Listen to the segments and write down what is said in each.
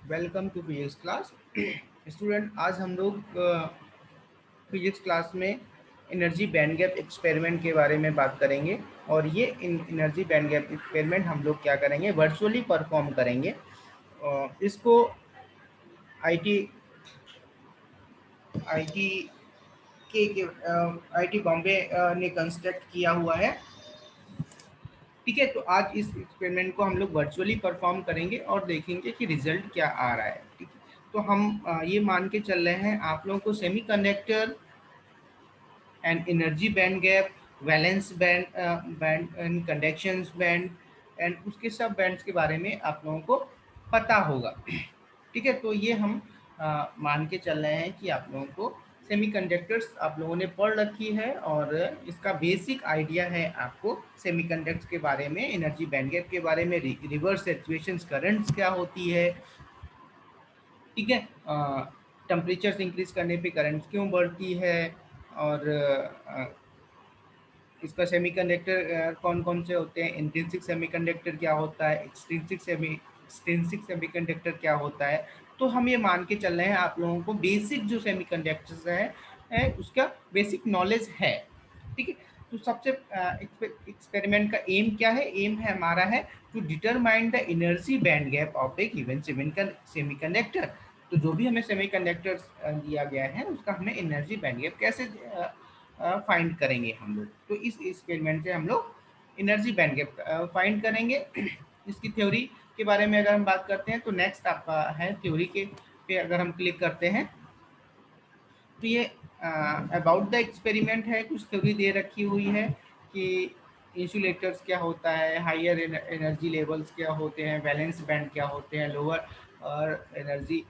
Welcome to physics class. Student, आज हम लोग फिजिक्स क्लास में एनर्जी बैंड गैप एक्सपेरिमेंट के बारे में बात करेंगे। और ये एनर्जी बैंड गैप एक्सपेरिमेंट हम लोग क्या करेंगे, वर्चुअली परफॉर्म करेंगे। इसको आईटी आईटी के आईटी बॉम्बे ने कंस्ट्रक्ट किया हुआ है। ठीक है, तो आज इस एक्सपेरिमेंट को हम लोग वर्चुअली परफॉर्म करेंगे और देखेंगे कि रिजल्ट क्या आ रहा है। ठीक है, तो हम ये मान के चल रहे हैं आप लोगों को semiconductor and energy band gap, valence band and conduction band and उसके सब बैंड्स के बारे में आप लोगों को पता होगा। ठीक है, तो ये हम मान के चल रहे हैं कि आप लोगों को सेमीकंडक्टर्स आप लोगों ने पढ़ रखी है और इसका बेसिक आइडिया है आपको सेमीकंडक्टर्स के बारे में, एनर्जी बैंड गैप के बारे में, रिवर्स सैचुरेशन करंट्स क्या होती है। ठीक है, टेम्परेचर इंक्रीज करने पे करंट क्यों बढ़ती है, और इसका सेमीकंडक्टर कौन कौन से होते हैं, इंट्रिंसिक सेमीकंडक्टर क्या होता है, एक्सट्रिंसिक सेमीकंडक्टर क्या होता है। तो हम ये मान के चल रहे हैं आप लोगों को बेसिक जो सेमीकंडक्टर्स है उसका बेसिक नॉलेज है। ठीक है, तो सबसे एक्सपेरिमेंट का एम क्या है, एम है हमारा है to determine the energy band gap of a given semiconductor. तो जो भी हमें सेमीकंडक्टर दिया गया है उसका हमें एनर्जी बैंड गैप कैसे फाइंड करेंगे हम लोग। तो इस एक्सपेरिमेंट से हम लोग एनर्जी बैंड गैप फाइंड करेंगे। इसकी थ्योरी के बारे में अगर हम बात करते हैं तो नेक्स्ट आपका है थ्योरी के पे अगर हम क्लिक करते हैं तो ये अबाउट द एक्सपेरिमेंट है, कुछ थ्योरी दे रखी हुई है कि इंसुलेटर्स क्या होता है, हायर एनर्जी लेवल्स क्या होते हैं, वैलेंस बैंड क्या होते हैं, लोअर और एनर्जी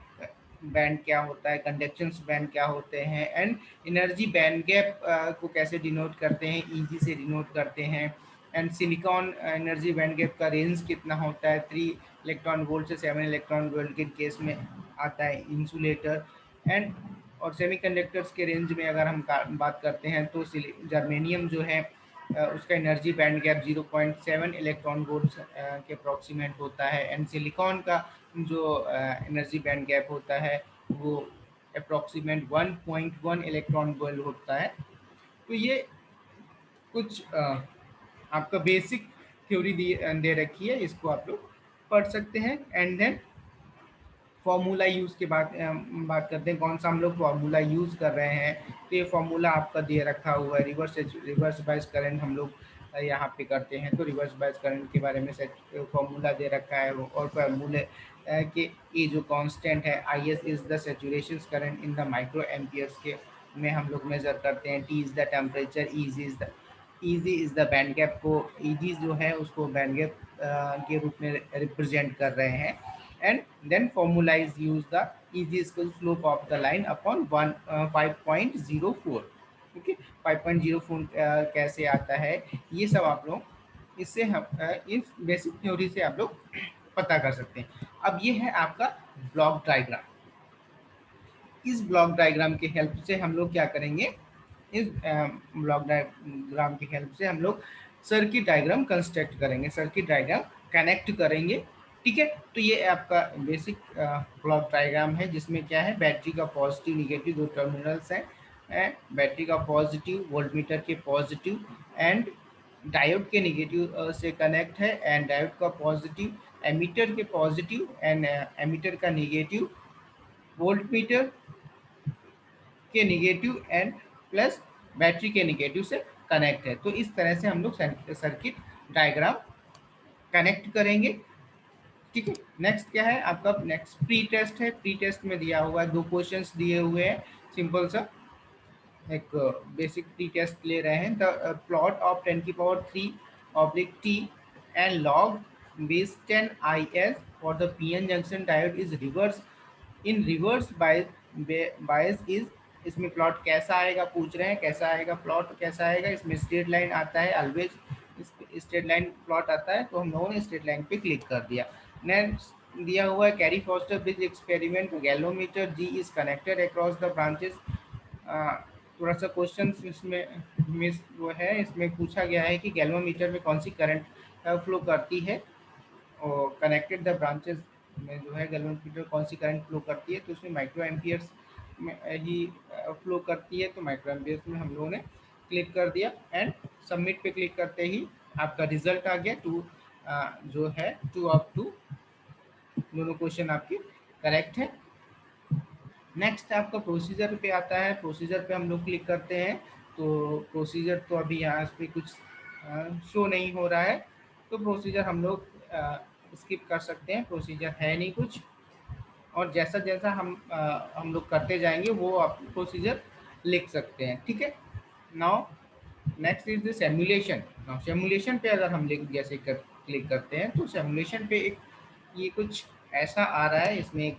बैंड क्या होता है, कंडक्शंस बैंड क्या होते हैं, एंड एनर्जी बैंड गैप को कैसे डिनोट करते हैं, ईजी से डिनोट करते हैं। And silicon energy band gap का रेंज कितना होता है, 3 इलेक्ट्रॉन वोल्ट से 7 इलेक्ट्रॉन वोल्ट के केस में आता है इंसुलेटर। एंड और सेमीकंडक्टर्स के रेंज में अगर हम बात करते हैं तो जर्मेनियम जो है उसका energy band gap 0.7 electron volt के अप्रॉक्सीमेट होता है। एंड सिलिकॉन का जो एनर्जी बैंड गैप होता है वो अप्रॉक्सीमेट 1.1 इलेक्ट्रॉन वोल्ट होता है। तो ये कुछ आपका बेसिक थ्योरी दे रखी है, इसको आप लोग पढ़ सकते हैं। एंड देन फॉर्मूला यूज़ के बात करते हैं, कौन सा हम लोग फॉर्मूला यूज़ कर रहे हैं। तो ये फॉर्मूला आपका दे रखा हुआ है, रिवर्स बायस करंट हम लोग यहाँ पे करते हैं। तो रिवर्स बायस करंट के बारे में फॉर्मूला दे रखा है और फॉर्मूले कि ये जो कांस्टेंट है I S is the saturation current in the micro amperes के में हम लोग मेजर करते हैं। T is the temperature, easy is the band gap को, ईजी जो है उसको बैंड गैप के रूप में रिप्रेजेंट कर रहे हैं। And then formula is use the Eg square slope of the line upon 5.04। Okay, 5.04 कैसे आता है, ये सब आप लोग इससे हम इस बेसिक थ्योरी से आप लोग पता कर सकते हैं। अब ये है आपका ब्लॉक डायग्राम। इस ब्लॉक डायग्राम की हेल्प से हम लोग क्या करेंगे, इस ब्लॉक डायग्राम की हेल्प से हम लोग सर्किट डायग्राम कंस्ट्रक्ट करेंगे, सर्किट डायग्राम कनेक्ट करेंगे। ठीक है, तो ये आपका बेसिक ब्लॉक डायग्राम है जिसमें क्या है, बैटरी का पॉजिटिव निगेटिव दो टर्मिनल्स हैं। बैटरी का पॉजिटिव वोल्टमीटर के पॉजिटिव एंड डायोड के निगेटिव से कनेक्ट है। एंड डायोड का पॉजिटिव एमीटर के पॉजिटिव एंड एमीटर का निगेटिव वोल्टमीटर के निगेटिव एंड प्लस बैटरी के निगेटिव से कनेक्ट है। तो इस तरह से हम लोग सर्किट डायग्राम कनेक्ट करेंगे। ठीक है, नेक्स्ट क्या है आपका, नेक्स्ट प्री टेस्ट है। प्री टेस्ट में दिया हुआ है, दो क्वेश्चंस दिए हुए हैं, सिंपल सा एक बेसिक प्री टेस्ट ले रहे हैं। The plot of 10⁻³ and log base 10 IS for the PN junction diode is reverse in reverse bias is. इसमें प्लॉट कैसा आएगा पूछ रहे हैं, कैसा आएगा प्लॉट, कैसा आएगा, इसमें स्ट्रेट लाइन आता है ऑलवेज, स्ट्रेट लाइन प्लॉट आता है, तो हम लोगों ने स्ट्रेट लाइन पे क्लिक कर दिया। नेक्स्ट दिया हुआ है Carey Foster bridge experiment, galvanometer G is connected across the branches. थोड़ा सा क्वेश्चन इसमें मिस वो है, इसमें पूछा गया है कि गैल्वामीटर में कौन सी करंट फ्लो करती है, और कनेक्टेड द ब्रांचेस में जो है गैल्वेनोमीटर कौन सी करंट फ्लो करती है, तो उसमें माइक्रो एम्पियर्स में ही फ्लो करती है। तो माइक्रो एम्पियर्स में हम लोगों ने क्लिक कर दिया एंड सबमिट पे क्लिक करते ही आपका रिजल्ट आ गया। टू जो है 2 ऑफ 2 दोनों क्वेश्चन आपके करेक्ट है। नेक्स्ट आपका प्रोसीजर पे आता है। प्रोसीजर पे हम लोग क्लिक करते हैं तो प्रोसीजर तो अभी यहाँ पे कुछ शो नहीं हो रहा है, तो प्रोसीजर हम लोग स्किप कर सकते हैं, प्रोसीजर है नहीं कुछ। और जैसा जैसा हम लोग करते जाएंगे वो आप प्रोसीजर लिख सकते हैं, ठीक है। Now next is the simulation. Now simulation पे अगर हम लिख जैसे क्लिक करते हैं तो सिमुलेशन पे एक ये कुछ ऐसा आ रहा है, इसमें एक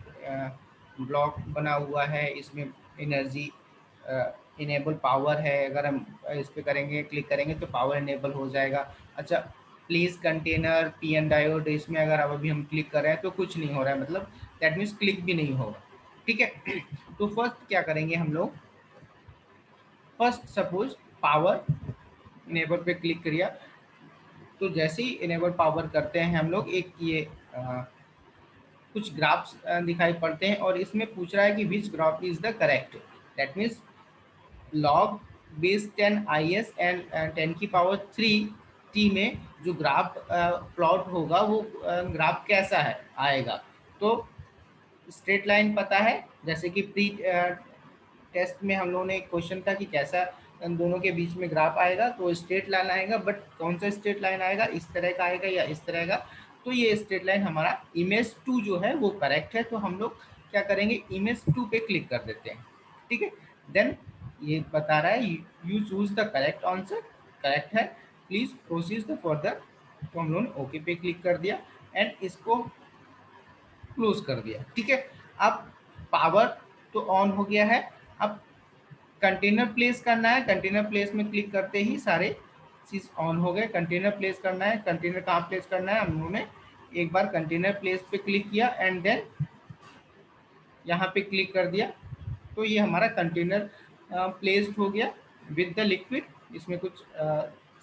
ब्लॉक बना हुआ है, इसमें एनर्जी इनेबल पावर है। अगर हम इस पे करेंगे क्लिक करेंगे तो पावर इनेबल हो जाएगा। अच्छा, please container P N diode, इसमें अगर अब अभी हम क्लिक कर रहे हैं तो कुछ नहीं हो रहा है, मतलब दैट मीन्स क्लिक भी नहीं होगा, ठीक है। तो फर्स्ट क्या करेंगे हम लोग, फर्स्ट सपोज पावर इनेबल पे क्लिक करिए। तो जैसे ही इनेबल पावर करते हैं हम लोग एक ये कुछ ग्राफ्स दिखाई पड़ते हैं और इसमें पूछ रहा है कि which graph is the correct. That means log base 10 I S and 10⁻³ T में जो ग्राफ प्लॉट होगा वो ग्राफ कैसा है आएगा। तो स्ट्रेट लाइन पता है, जैसे कि प्री टेस्ट में हम लोगों ने एक क्वेश्चन था कि कैसा इन दोनों के बीच में ग्राफ आएगा, तो स्ट्रेट लाइन आएगा। बट कौन सा स्ट्रेट लाइन आएगा, इस तरह का आएगा या इस तरह का। तो ये स्ट्रेट लाइन हमारा इमेज 2 जो है वो करेक्ट है। तो हम लोग क्या करेंगे, इमेज 2 पे क्लिक कर देते हैं, ठीक है। देन ये बता रहा है you choose the correct answer, correct है, प्लीज प्रोसीड द फर्दर। तो हम लोगों ने ओके पे क्लिक कर दिया एंड इसको क्लोज कर दिया, ठीक है। अब पावर तो ऑन हो गया है। अब कंटेनर प्लेस करना है, कंटेनर प्लेस में क्लिक करते ही सारे चीज ऑन हो गए। कंटेनर प्लेस करना है, कंटेनर कहाँ प्लेस करना है, हम लोगों ने एक बार कंटेनर प्लेस पे क्लिक किया एंड देन यहाँ पे क्लिक कर दिया। तो ये हमारा कंटेनर प्लेस्ड हो गया विद द लिक्विड। इसमें कुछ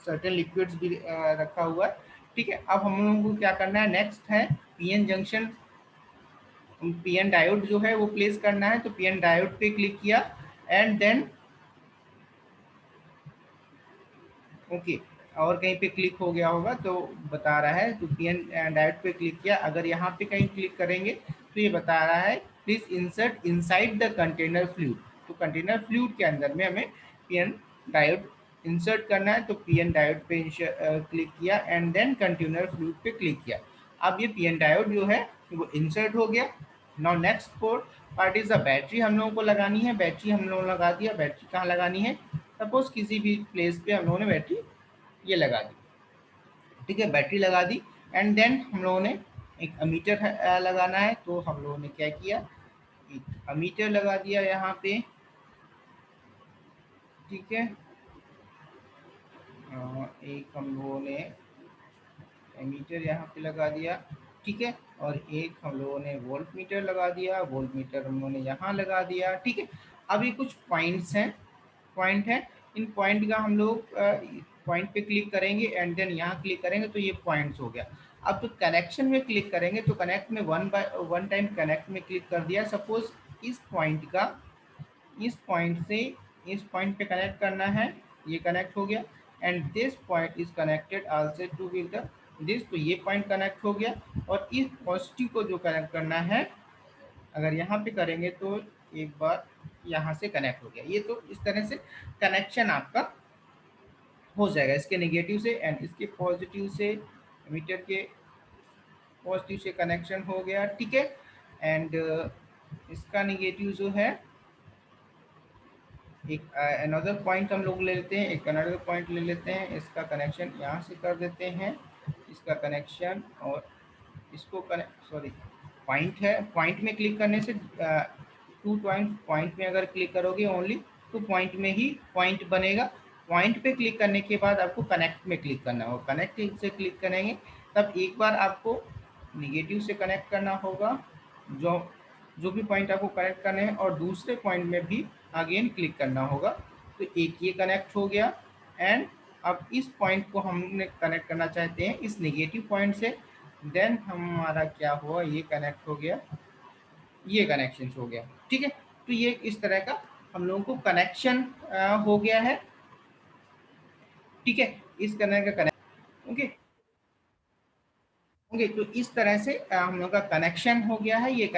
सर्टेन लिक्विड्स भी रखा हुआ है, ठीक है। अब हम लोगों को क्या करना है, नेक्स्ट है पीएन जंक्शन, पीएन डायोड जो है वो प्लेस करना है। तो पीएन डायोड पे क्लिक किया एंड देन ओके और कहीं पे क्लिक हो गया होगा तो बता रहा है। तो पीएन डायोड पे क्लिक किया, अगर यहाँ पे कहीं क्लिक करेंगे तो ये बता रहा है please insert inside the container fluid. तो कंटेनर फ्लूइड के अंदर में हमें पीएन डायोड इंसर्ट करना है। तो पीएन डायोड पे क्लिक किया एंड देन कंटेनर फ्लूइड पे क्लिक किया। अब ये पीएन डायोड जो है वो इंसर्ट हो गया। Now next part is the battery, हम लोगों को लगानी है। बैटरी हम लोगों ने लगा दिया। बैटरी कहाँ लगानी है, सपोज किसी भी प्लेस पे हम लोगों ने बैटरी ये लगा दी, ठीक है। बैटरी लगा दी एंड देन हम लोगों ने एक अमीटर लगाना है। तो हम लोगों ने क्या किया, एक अमीटर लगा दिया यहाँ पे, ठीक है। एक हम लोगों ने एमीटर यहाँ पे लगा दिया, ठीक है। और एक हम लोगों ने वोल्ट मीटर लगा दिया, वोल्ट मीटर हम लोगों ने यहाँ लगा दिया, ठीक है। अब ये कुछ पॉइंट्स हैं, पॉइंट है। इन पॉइंट का हम लोग पॉइंट पे क्लिक करेंगे एंड देन यहाँ क्लिक करेंगे तो ये पॉइंट्स हो गया। अब तो कनेक्शन में क्लिक करेंगे तो कनेक्ट में वन टाइम कनेक्ट में क्लिक कर दिया। सपोज इस पॉइंट का, इस पॉइंट से इस पॉइंट पे कनेक्ट करना है, ये कनेक्ट हो गया and this point is connected also to with the this. तो ये पॉइंट कनेक्ट हो गया और इस पॉजिटिव को जो कनेक्ट करना है अगर यहाँ पे करेंगे तो एक बार यहाँ से कनेक्ट हो गया। ये तो इस तरह से कनेक्शन आपका हो जाएगा, इसके नेगेटिव से एंड इसके पॉजिटिव से, मीटर के पॉजिटिव से कनेक्शन हो गया, ठीक है। एंड इसका नेगेटिव जो है एक अनदर पॉइंट हम लोग ले लेते हैं, एक अनदर पॉइंट ले लेते हैं, इसका कनेक्शन यहाँ से कर देते हैं, इसका कनेक्शन और इसको कनेक्ट, सॉरी पॉइंट है, पॉइंट में क्लिक करने से टू पॉइंट में अगर क्लिक करोगे ओनली तो पॉइंट में ही पॉइंट बनेगा। पॉइंट पे क्लिक करने के बाद आपको कनेक्ट में क्लिक करना होगा। कनेक्ट से क्लिक करेंगे तब एक बार आपको निगेटिव से कनेक्ट करना होगा, जो जो भी पॉइंट आपको कनेक्ट करने हैं, और दूसरे पॉइंट में भी अगेन क्लिक करना होगा। तो एक ये कनेक्ट हो गया एंड अब इस पॉइंट को हमने कनेक्ट करना चाहते हैं इस नेगेटिव पॉइंट से। देन हमारा क्या हुआ, ये कनेक्ट हो गया, ये कनेक्शन हो गया। ठीक है, तो ये इस तरह का हम लोगों को कनेक्शन हो गया है। ठीक है, इस तरह का कनेक्ट, ओके ओके। तो इस तरह से हम लोग का कनेक्शन हो गया है, ये एक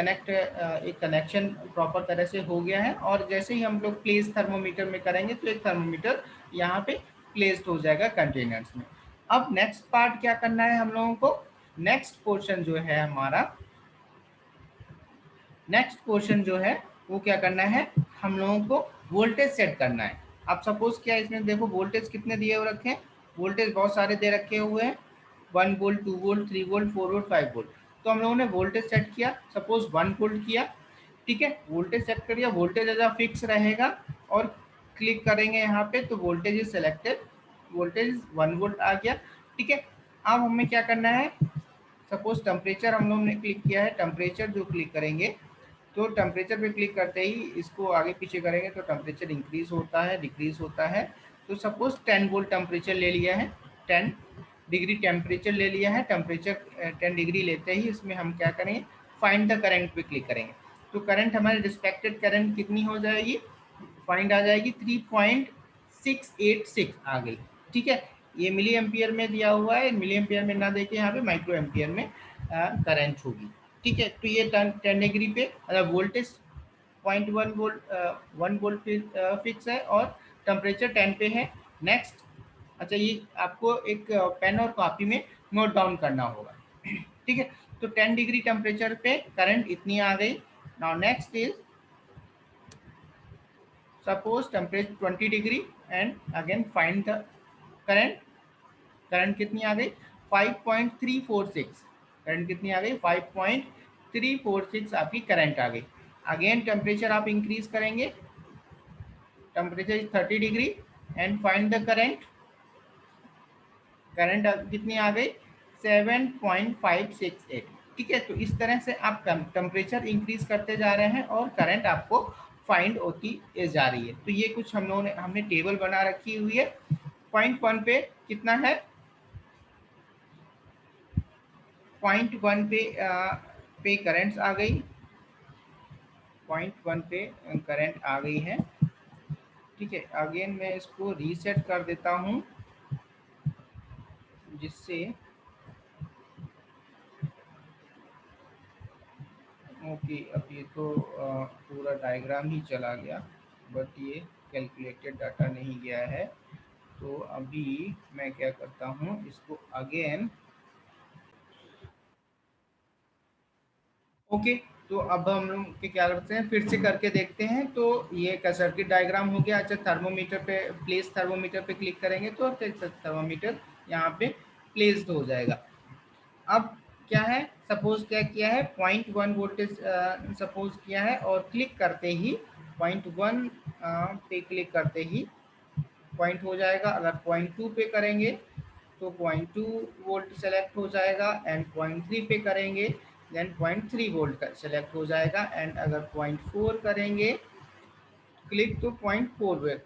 कनेक्शन प्रॉपर तरह से हो गया है। और जैसे ही हम लोग प्लेस थर्मोमीटर में करेंगे तो एक थर्मोमीटर यहाँ पे प्लेस्ड हो जाएगा कंटेनर्स में। अब नेक्स्ट पार्ट क्या करना है हम लोगों को, नेक्स्ट पोर्शन जो है हमारा, नेक्स्ट क्वेश्चन जो है वो क्या करना है, हम लोगों को वोल्टेज सेट करना है। अब सपोज क्या इसमें देखो वोल्टेज कितने दिए हुए रखे हैं, वोल्टेज बहुत सारे दे रखे हुए हैं, 1 volt, 2 volt, 3 volt, 4 volt, 5 volt. तो हम लोगों ने वोल्टेज सेट किया, सपोज 1 वोल्ट किया। ठीक है, वोल्टेज सेट करिए, वोल्टेज एज फिक्स रहेगा और क्लिक करेंगे यहाँ पे तो voltage is selected, voltage 1 volt आ गया। ठीक है, अब हमें क्या करना है, सपोज टेम्परेचर हम लोग ने क्लिक किया है, टेम्परेचर जो क्लिक करेंगे तो टेम्परेचर पे क्लिक करते ही इसको आगे पीछे करेंगे तो टेम्परेचर इंक्रीज होता है, डिक्रीज होता है। तो सपोज 10 वोल्ट टेम्परेचर ले लिया है, 10 डिग्री टेम्परेचर ले लिया है, टेम्परेचर 10 डिग्री लेते ही इसमें हम क्या करेंगे, फाइंड द करंट पे क्लिक करेंगे। तो करंट हमारे रिस्पेक्टेड करंट कितनी हो जाएगी, फाइंड आ जाएगी 3.686 आ गई। ठीक है, ये मिली एम्पियर में दिया हुआ है, मिली एम्पियर में ना देके यहाँ पे माइक्रो एम्पियर में करंट होगी। ठीक है, तो ये 10 डिग्री पे वोल्टेज 0.1 वोल्ट 1 वोल्ट फिक्स है और टेम्परेचर 10 पे है। नेक्स्ट, अच्छा ये आपको एक पेन और कॉपी में नोट डाउन करना होगा। ठीक है, तो 10 डिग्री टेम्परेचर पे करंट इतनी आ गई। Now next is suppose temperature 20 degree and again find the current. Current कितनी आ गई, 5.346। करंट कितनी आ गई, 5.346 आपकी करंट आ गई। अगेन टेम्परेचर आप इंक्रीज करेंगे, temperature is 30 degree and find the current. Current कितनी आ गई, 7.568। ठीक है, तो इस तरह से आप टेम्परेचर इंक्रीज करते जा रहे हैं और करंट आपको फाइंड होती जा रही है। तो ये कुछ हम लोगों ने हमने टेबल बना रखी हुई है। पॉइंट 1 पे कितना है, पॉइंट 1 पे करंट्स आ गई, पॉइंट 1 पे करंट आ गई है। ठीक है, अगेन मैं इसको रीसेट कर देता हूँ जिससे, ओके अब ये तो पूरा डायग्राम ही चला गया, बट ये कैलकुलेटेड डाटा नहीं गया है। तो अभी मैं क्या करता हूँ, इसको अगेन, ओके। तो अब हम लोग के क्या करते हैं, फिर से करके देखते हैं। तो ये एक सर्किट डायग्राम हो गया। अच्छा, थर्मोमीटर पे, प्लेस थर्मोमीटर पे क्लिक करेंगे तो थर्मोमीटर यहाँ पे प्लेस्ड हो जाएगा। अब क्या है, सपोज क्या किया है, 0.1 वोल्टेज सपोज किया है और क्लिक करते ही 0.1 पे क्लिक करते ही पॉइंट हो जाएगा। अगर 0.2 पे करेंगे तो 0.2 वोल्ट सेलेक्ट हो जाएगा एंड 0.3 पे करेंगे देन 0.3 वोल्ट का सेलेक्ट हो जाएगा एंड अगर 0.4 करेंगे क्लिक तो 0.4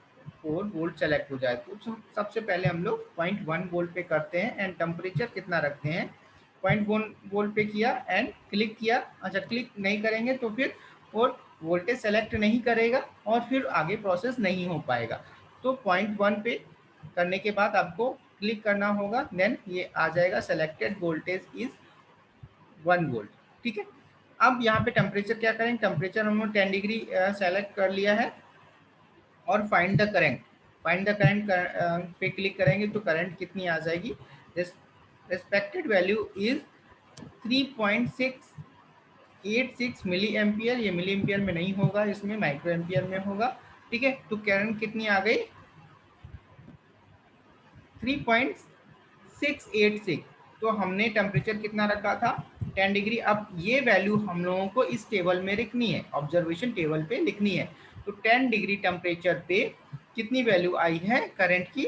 वोल्ट सेलेक्ट हो जाए। तो सबसे पहले हम लोग 0.1 वोल्ट पे करते हैं एंड टेम्परेचर कितना रखते हैं, 0.1 वोल्ट पे किया एंड क्लिक किया। अच्छा, क्लिक नहीं करेंगे तो फिर और वोल्टेज सेलेक्ट नहीं करेगा और फिर आगे प्रोसेस नहीं हो पाएगा। तो 0.1 पे करने के बाद आपको क्लिक करना होगा, देन ये आ जाएगा सेलेक्टेड वोल्टेज इज 1 वोल्ट। ठीक है, अब यहाँ पे टेम्परेचर क्या करेंगे, टेम्परेचर हम लोग 10 डिग्री सेलेक्ट कर लिया है और find the current, find the current पे क्लिक करेंगे तो करंट कितनी आ जाएगी, respected value is 3.686 milli ampere. ये मिली एम्पियर में नहीं होगा, इसमें माइक्रो एम्पियर में होगा। ठीक है, तो करंट कितनी आ गई, 3.686। तो हमने टेम्परेचर कितना रखा था, 10 डिग्री। अब ये वैल्यू हम लोगों को इस टेबल में लिखनी है, ऑब्जर्वेशन टेबल पे लिखनी है। तो 10 डिग्री टेम्परेचर पे कितनी वैल्यू आई है करंट की,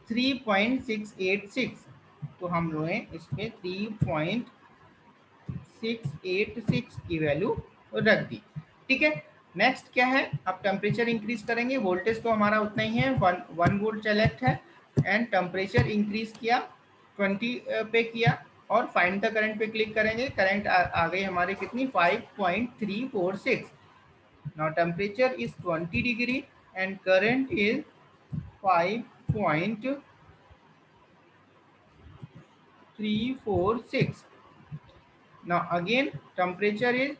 3.686। तो हम लोग इसमें 3.686 की वैल्यू रख दी। ठीक है, नेक्स्ट क्या है, अब टेम्परेचर इंक्रीज करेंगे, वोल्टेज तो हमारा उतना ही है, 1 वोल्ट सेलेक्ट है एंड टेम्परेचर इंक्रीज किया, 20 पे किया। और फाइंड द करंट पे क्लिक करेंगे। करंट आ गई हमारी कितनी 5.346। Now temperature is 20 degree and current is 5.346। Now again temperature is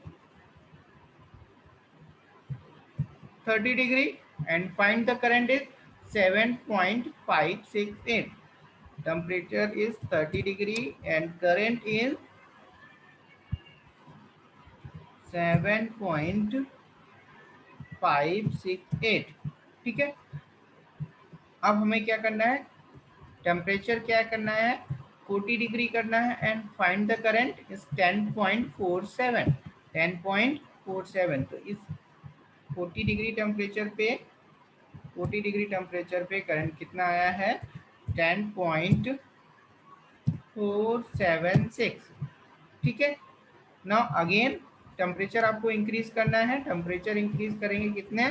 30 degree and find the current is 7.568. Temperature is 30 degree and current is 7.568। ठीक है, अब हमें क्या करना है, टेम्परेचर क्या करना है 40 डिग्री करना है and find the current is 10.47। 10.47 तो इस 40 डिग्री टेम्परेचर पे 40 डिग्री टेम्परेचर पे करंट कितना आया है 10.476। ठीक है, नाउ अगेन टेम्परेचर आपको इंक्रीज करना है। टेम्परेचर इंक्रीज करेंगे कितने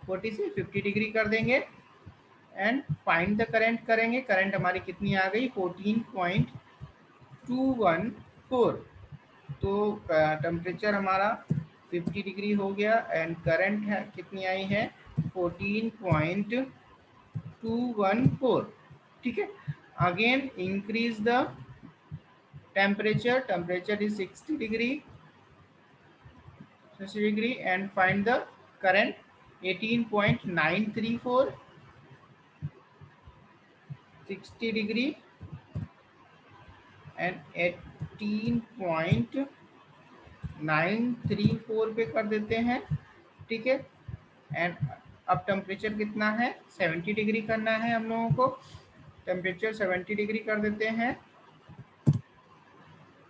40 से 50 डिग्री कर देंगे एंड फाइंड द करंट करेंगे। करंट हमारी कितनी आ गई 14.214। तो टेम्परेचर हमारा 50 डिग्री हो गया एंड करंट है कितनी आई है 14.214। ठीक है, again increase the temperature is 60 degree and find the current 18.934। 60 degree and 18.934 पे कर देते हैं। ठीक है, एंड अब टेम्परेचर कितना है 70 डिग्री करना है हम लोगों को। टेम्परेचर 70 डिग्री कर देते हैं।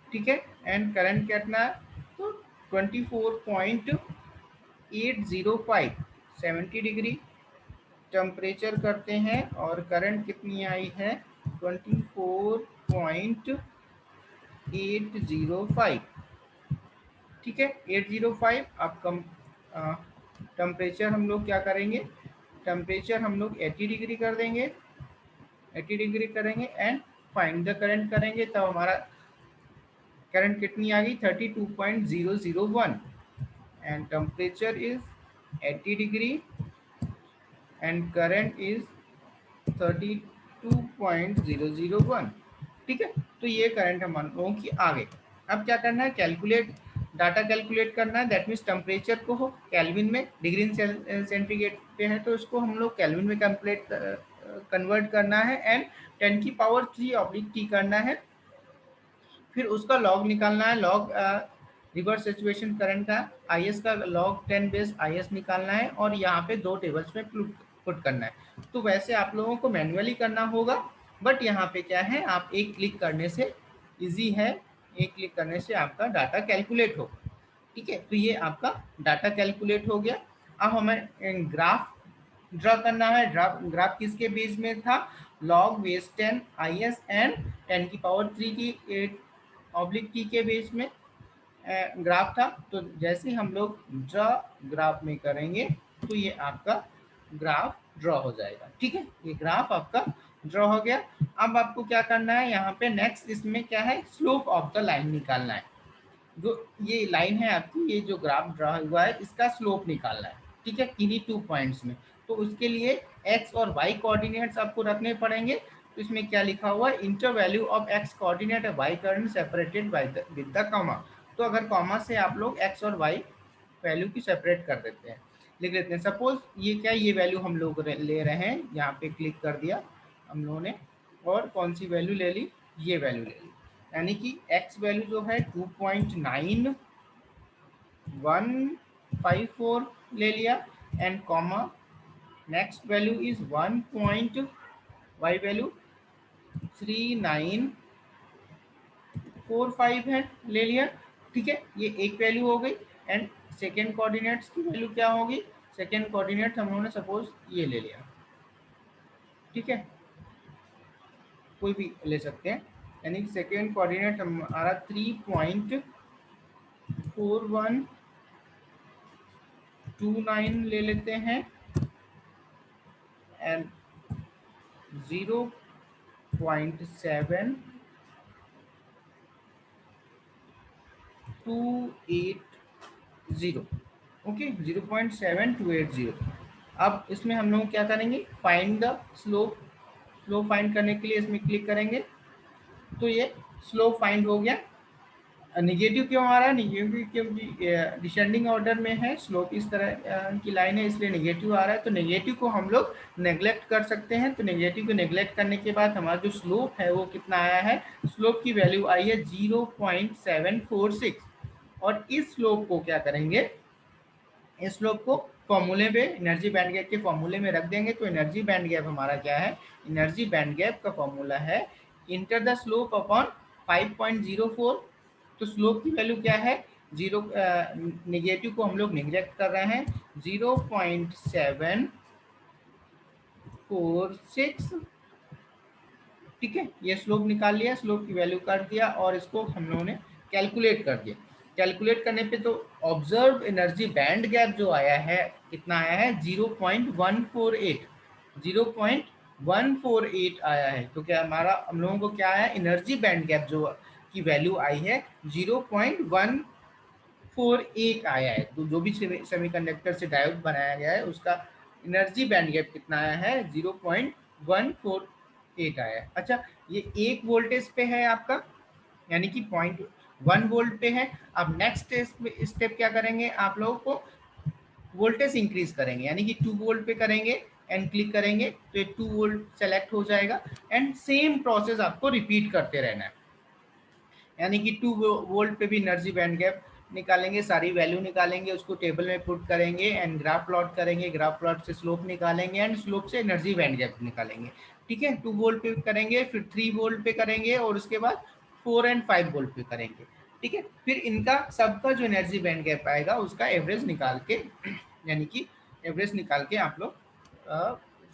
ठीक है, एंड करंट कितना है तो 24.805। 70 डिग्री टेम्परेचर करते हैं और करंट कितनी आई है 24.805। ठीक है, 805। अब कम टेम्परेचर हम लोग क्या करेंगे, टेम्परेचर हम लोग 80 डिग्री कर देंगे। 80 डिग्री करेंगे एंड फाइंड द करंट करेंगे, तब हमारा करंट कितनी आ गई 32.001 and temperature is 80 degree and current is 32.001। ठीक है, तो ये करंट हम लोगों की आ गई। अब क्या करना है कैलकुलेट, डाटा कैलकुलेट करना है। दैट मीन्स टेम्परेचर को हो केल्विन में, डिग्री सेंटीग्रेड पे है तो इसको हम लोग केल्विन में कन्वर्ट करना है एंड 10⁻³ करना है। फिर उसका लॉग निकालना है। लॉग रिवर्स सैचुरेशन करंट का IS का log 10 बेस IS निकालना है और यहाँ पे दो टेबल्स में पुट करना है। तो वैसे आप लोगों को मैन्युअली करना होगा, बट यहाँ पे क्या है आप एक क्लिक करने से इजी है, एक क्लिक करने से आपका डाटा कैलकुलेट होगा। ठीक है, तो ये आपका डाटा कैलकुलेट हो गया। अब हमें ग्राफ ड्रा करना है। ग्राफ किसके बेस में था log बेस 10 IS एंड 10⁻³ की ऑब्लिक के बेस में ग्राफ था। तो जैसे हम लोग ड्रा ग्राफ में करेंगे तो ये आपका ग्राफ ड्रॉ हो जाएगा। ठीक है, ये ग्राफ आपका ड्रॉ हो गया। अब आपको क्या करना है यहाँ पे नेक्स्ट, इसमें क्या है स्लोप ऑफ द लाइन निकालना है। जो ये लाइन है आपकी, ये जो ग्राफ ड्रॉ हुआ है इसका स्लोप निकालना है। ठीक है, किन्हीं 2 पॉइंट्स में। तो उसके लिए x और y कोऑर्डिनेट्स आपको रखने पड़ेंगे। तो इसमें क्या लिखा हुआ है inter value of x coordinate और y coordinate separated by with the comma. तो अगर कॉमा से आप लोग x और y वैल्यू की सेपरेट कर देते हैं, लिख लेते हैं। सपोज ये क्या, ये वैल्यू हम लोग ले रहे हैं, यहाँ पे क्लिक कर दिया हम लोगों ने और कौन सी वैल्यू ले ली, ये वैल्यू ले ली। यानी कि x वैल्यू जो है 2.9154 ले लिया and comma next value is 1 point y value 3945 है ले लिया। ठीक है, ये एक वैल्यू हो गई एंड सेकेंड कोऑर्डिनेट्स की वैल्यू क्या होगी, सेकेंड कोऑर्डिनेट हम लोगों ने सपोज ये ले लिया। ठीक है, कोई भी ले सकते हैं। यानी कि सेकेंड कोऑर्डिनेट हमारा 3.4129 ले लेते हैं एंड 0.7 0.7280, ओके, 0.7280। अब इसमें हम लोग क्या करेंगे, find the slope. Slope find करने के लिए इसमें क्लिक करेंगे, तो ये स्लोप फाइंड हो गया। निगेटिव क्यों आ रहा है, निगेटिव क्योंकि डिसेंडिंग ऑर्डर में है, स्लोप इस तरह की लाइन है, इसलिए निगेटिव आ रहा है। तो निगेटिव को हम लोग नेग्लेक्ट कर सकते हैं। तो निगेटिव को नेग्लेक्ट करने के बाद हमारा जो स्लोप है वो कितना आया है, स्लोप की वैल्यू आई है 0.746। और इस स्लोप को क्या करेंगे, इस स्लोप को फॉर्मूले में, एनर्जी बैंड गैप के फॉर्मूले में रख देंगे। तो एनर्जी बैंड गैप हमारा क्या है, एनर्जी बैंड गैप का फॉर्मूला है इंटर द स्लोप अपॉन 5.04। तो स्लोप की वैल्यू क्या है, जीरो, निगेटिव को हम लोग निगलेक्ट कर रहे हैं, 0.746, ठीक है। ये स्लोप निकाल लिया, स्लोप की वैल्यू कर दिया और इसको हम लोगों ने कैलकुलेट कर दिया। कैलकुलेट करने पे तो ऑब्जर्व एनर्जी बैंड गैप जो आया है, कितना आया है, 0.148, 0.148 आया है। तो क्या हमारा, हम लोगों को क्या आया, एनर्जी बैंड गैप जो की वैल्यू आई है 0.148 आया है। तो जो भी सेमीकंडक्टर से डायोड बनाया गया है उसका एनर्जी बैंड गैप कितना आया है, 0.148 आया है। अच्छा, ये 1 वोल्टेज पे है आपका, यानी कि 0.1 वोल्ट पे है। अब नेक्स्ट स्टेप क्या करेंगे, आप लोगों को वोल्टेज इंक्रीज करेंगे, यानी कि 2 वोल्ट पे करेंगे एंड क्लिक करेंगे तो ये 2 वोल्ट सेलेक्ट हो जाएगा। एंड सेम प्रोसेस आपको रिपीट करते रहना है, यानी कि 2 वोल्ट पे भी एनर्जी बैंड गैप निकालेंगे, सारी वैल्यू निकालेंगे, उसको टेबल में पुट करेंगे एंड ग्राफ प्लॉट करेंगे, ग्राफ प्लॉट से स्लोप निकालेंगे एंड स्लोप से एनर्जी बैंड गैप निकालेंगे, ठीक है। 2 वोल्ट पे करेंगे, फिर 3 वोल्ट पे करेंगे और उसके बाद 4 एंड 5 वोल्ट पे करेंगे, ठीक है। फिर इनका सबका जो एनर्जी बैंड गैप आएगा उसका एवरेज निकाल के, यानी कि एवरेज निकाल के आप लोग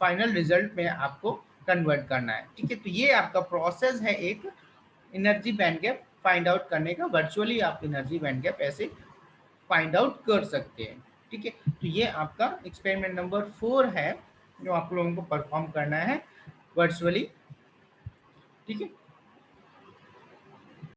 फाइनल रिजल्ट में आपको कन्वर्ट करना है, ठीक है। तो ये आपका प्रोसेस है एक energy band gap find out करने का। वर्चुअली आप एनर्जी बैंड गैप ऐसे फाइंड आउट कर सकते हैं, ठीक है। तो ये आपका एक्सपेरिमेंट नंबर 4 है जो आप लोगों को परफॉर्म करना है वर्चुअली, ठीक है।